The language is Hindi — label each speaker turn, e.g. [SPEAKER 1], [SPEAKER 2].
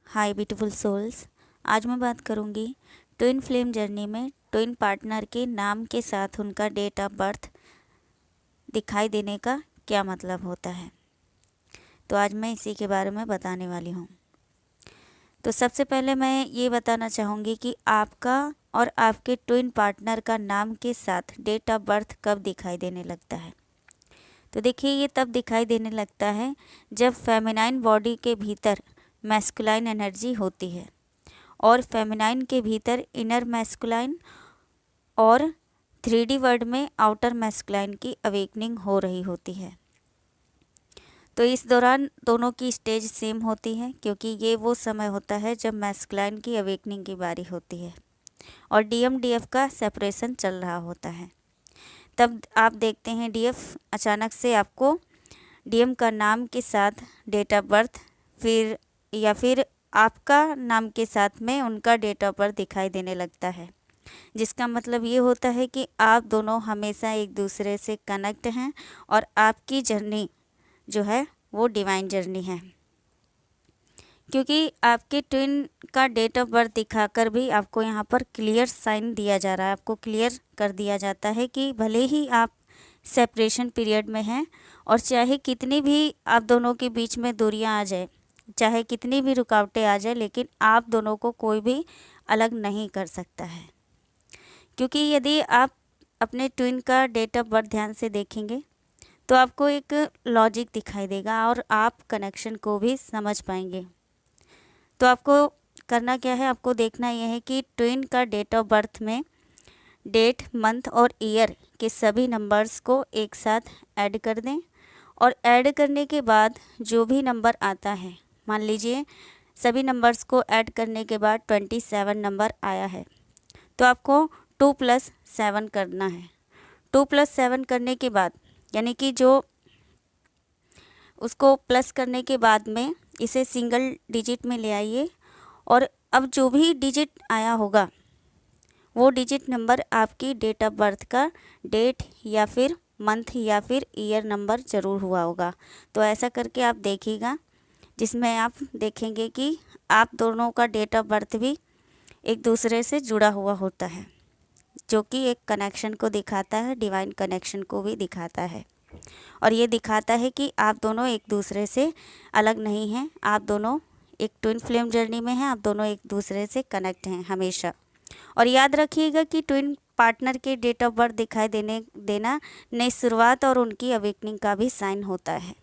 [SPEAKER 1] हाय ब्यूटीफुल सोल्स। आज मैं बात करूंगी ट्विन फ्लेम जर्नी में ट्विन पार्टनर के नाम के साथ उनका डेट ऑफ बर्थ दिखाई देने का क्या मतलब होता है। तो आज मैं इसी के बारे में बताने वाली हूँ। तो सबसे पहले मैं ये बताना चाहूँगी कि आपका और आपके ट्विन पार्टनर का नाम के साथ डेट ऑफ बर्थ कब दिखाई देने लगता है। तो देखिए, ये तब दिखाई देने लगता है जब फेमिनाइन बॉडी के भीतर मैस्कुलाइन एनर्जी होती है और फेमिनाइन के भीतर इनर मैस्कुलाइन और 3D वर्ल्ड में आउटर मैस्कुलाइन की अवेकनिंग हो रही होती है। तो इस दौरान दोनों की स्टेज सेम होती है, क्योंकि ये वो समय होता है जब मैस्कुलाइन की अवेकनिंग की बारी होती है और DMDF का सेपरेशन चल रहा होता है। तब आप देखते हैं DF अचानक से आपको DM का नाम के साथ डेट ऑफ बर्थ फिर आपका नाम के साथ में उनका डेट ऑफ बर्थ दिखाई देने लगता है, जिसका मतलब ये होता है कि आप दोनों हमेशा एक दूसरे से कनेक्ट हैं और आपकी जर्नी जो है वो डिवाइन जर्नी है। क्योंकि आपके ट्विन का डेट ऑफ बर्थ दिखाकर भी आपको यहाँ पर क्लियर साइन दिया जा रहा है, आपको क्लियर कर दिया जाता है कि भले ही आप सेपरेशन पीरियड में हैं और चाहे कितनी भी आप दोनों के बीच में दूरियां आ जाए, चाहे कितनी भी रुकावटें आ जाए, लेकिन आप दोनों को कोई भी अलग नहीं कर सकता है। क्योंकि यदि आप अपने ट्विन का डेट ऑफ बर्थ ध्यान से देखेंगे तो आपको एक लॉजिक दिखाई देगा और आप कनेक्शन को भी समझ पाएंगे। तो आपको करना क्या है, आपको देखना यह है कि ट्विन का डेट ऑफ बर्थ में डेट, मंथ और ईयर के सभी नंबर्स को एक साथ ऐड कर दें और ऐड करने के बाद जो भी नंबर आता है, मान लीजिए सभी नंबर्स को ऐड करने के बाद 27 नंबर आया है, तो आपको 2 + 7 करना है। 2 + 7 करने के बाद यानी कि जो उसको प्लस करने के बाद में इसे सिंगल डिजिट में ले आइए और अब जो भी डिजिट आया होगा वो डिजिट नंबर आपकी डेट ऑफ बर्थ का डेट या फिर मंथ या फिर ईयर नंबर ज़रूर हुआ होगा। तो ऐसा करके आप देखिएगा, जिसमें आप देखेंगे कि आप दोनों का डेट ऑफ बर्थ भी एक दूसरे से जुड़ा हुआ होता है, जो कि एक कनेक्शन को दिखाता है, डिवाइन कनेक्शन को भी दिखाता है। और ये दिखाता है कि आप दोनों एक दूसरे से अलग नहीं हैं, आप दोनों एक ट्विन फ्लेम जर्नी में हैं, आप दोनों एक दूसरे से कनेक्ट हैं हमेशा। और याद रखिएगा कि ट्विन पार्टनर के डेट ऑफ बर्थ दिखाई देना नई शुरुआत और उनकी अवेकनिंग का भी साइन होता है।